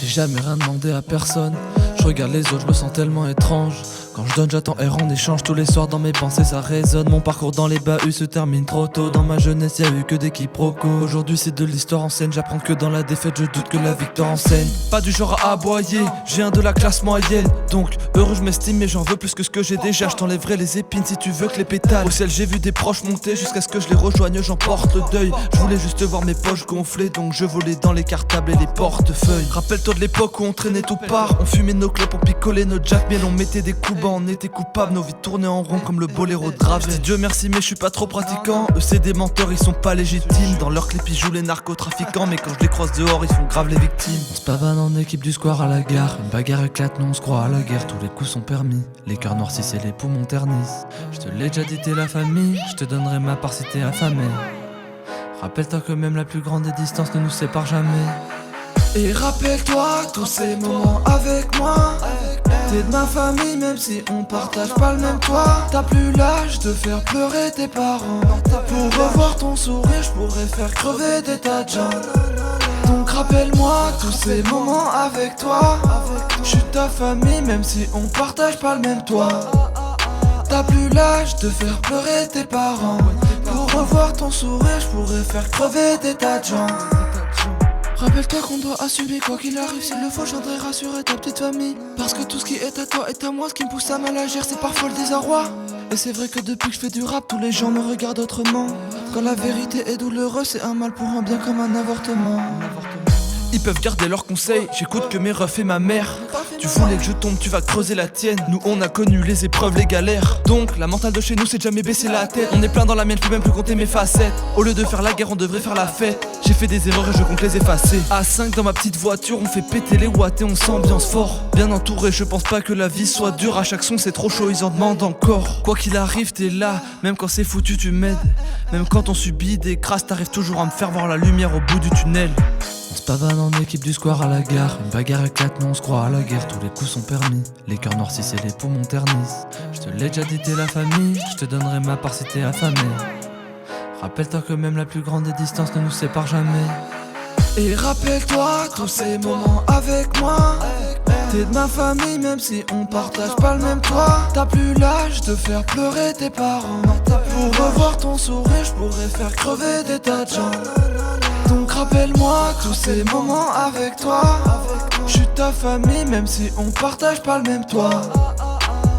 J'ai jamais rien demandé à personne. Je regarde les autres, je me sens tellement étrange. Quand je donne, j'attends et en échange. Tous les soirs dans mes pensées ça résonne. Mon parcours dans les bahuts se termine trop tôt. Dans ma jeunesse y'a eu que des quiproquos. Aujourd'hui c'est de l'histoire en scène. J'apprends que dans la défaite je doute que la victoire enseigne. Pas du genre à aboyer, je viens de la classe moyenne. Donc heureux je m'estime mais j'en veux plus que ce que j'ai déjà. Je t'enlèverai les épines si tu veux que les pétales. Au ciel j'ai vu des proches monter jusqu'à ce que je les rejoigne. J'emporte le deuil. Je voulais juste voir mes poches gonflées. Donc je volais dans les cartables et les portefeuilles. Rappelle-toi de l'époque où on traînait tout part. On fumait nos clopes, on picolait nos jack miel. On mettait des coups bas, on était coupables. Nos vies tournaient en rond comme le boléro de Ravel. Je dis Dieu merci mais je suis pas trop pratiquant. Eux c'est des menteurs, ils sont pas légitimes. Dans leur clip ils jouent les narcotrafiquants. Mais quand je les croise dehors ils font grave les victimes. On se pavane en équipe du square à la gare. Une bagarre éclate, nous on se croit à la guerre. Tous les coups sont permis, les cœurs noircissent et les poumons ternissent. Je te l'ai déjà dit t'es la famille. Je te donnerai ma part si t'es affamé. Rappelle-toi que même la plus grande des distances ne nous sépare jamais. Et rappelle-toi tous ces moments avec moi. T'es de ma famille même si on partage pas le même toit. T'as plus l'âge de faire pleurer tes parents. Pour revoir ton sourire je pourrais faire crever des tas de gens. Donc rappelle-moi tous ces moments avec toi. Je suis ta famille même si on partage pas le même toit. T'as plus l'âge de faire pleurer tes parents. Pour revoir ton sourire je pourrais faire crever des tas de gens. Rappelle-toi qu'on doit assumer quoi qu'il arrive. S'il le faut, je viendrai rassurer ta petite famille. Parce que tout ce qui est à toi est à moi. Ce qui me pousse à mal agir, c'est parfois le désarroi. Et c'est vrai que depuis que je fais du rap, tous les gens me regardent autrement. Quand la vérité est douloureuse, c'est un mal pour un bien comme un avortement. Ils peuvent garder leurs conseils, j'écoute que mes refs et ma mère. Tu voulais que je tombe, tu vas creuser la tienne. Nous on a connu les épreuves, les galères. Donc la mentale de chez nous c'est de jamais baisser la tête. On est plein dans la mienne, je peux même plus compter mes facettes. Au lieu de faire la guerre on devrait faire la fête. J'ai fait des erreurs et je compte les effacer. À 5 dans ma petite voiture, on fait péter les watts et on s'ambiance fort. Bien entouré, je pense pas que la vie soit dure. À chaque son c'est trop chaud, ils en demandent encore. Quoi qu'il arrive t'es là, même quand c'est foutu tu m'aides. Même quand on subit des crasses, t'arrives toujours à me faire voir la lumière au bout du tunnel. On se pavane en équipe du square à la gare. Une bagarre éclate, mais on se croit à la guerre. Tous les coups sont permis, les cœurs noircissent et les poumons ternissent. Je te l'ai déjà dit t'es la famille. Je te donnerai ma part si t'es affamé. Rappelle-toi que même la plus grande des distances ne nous sépare jamais. Et rappelle-toi tous ces moments avec moi. T'es de ma famille même si on partage pas le même toit. T'as plus l'âge de faire pleurer tes parents. Pour revoir ton sourire je pourrais faire crever des tas de gens. Donc rappelle-moi tous ces moments avec toi. Je suis ta famille même si on partage pas le même toit.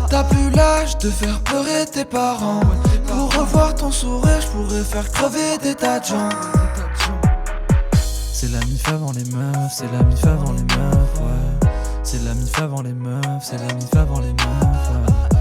T'as plus l'âge de faire pleurer tes parents. Pour revoir ton sourire je pourrais faire crever des tas de gens. C'est la mif avant les meufs, c'est la mif avant les meufs, ouais. C'est la mif avant les meufs, c'est la mif avant les meufs, ouais.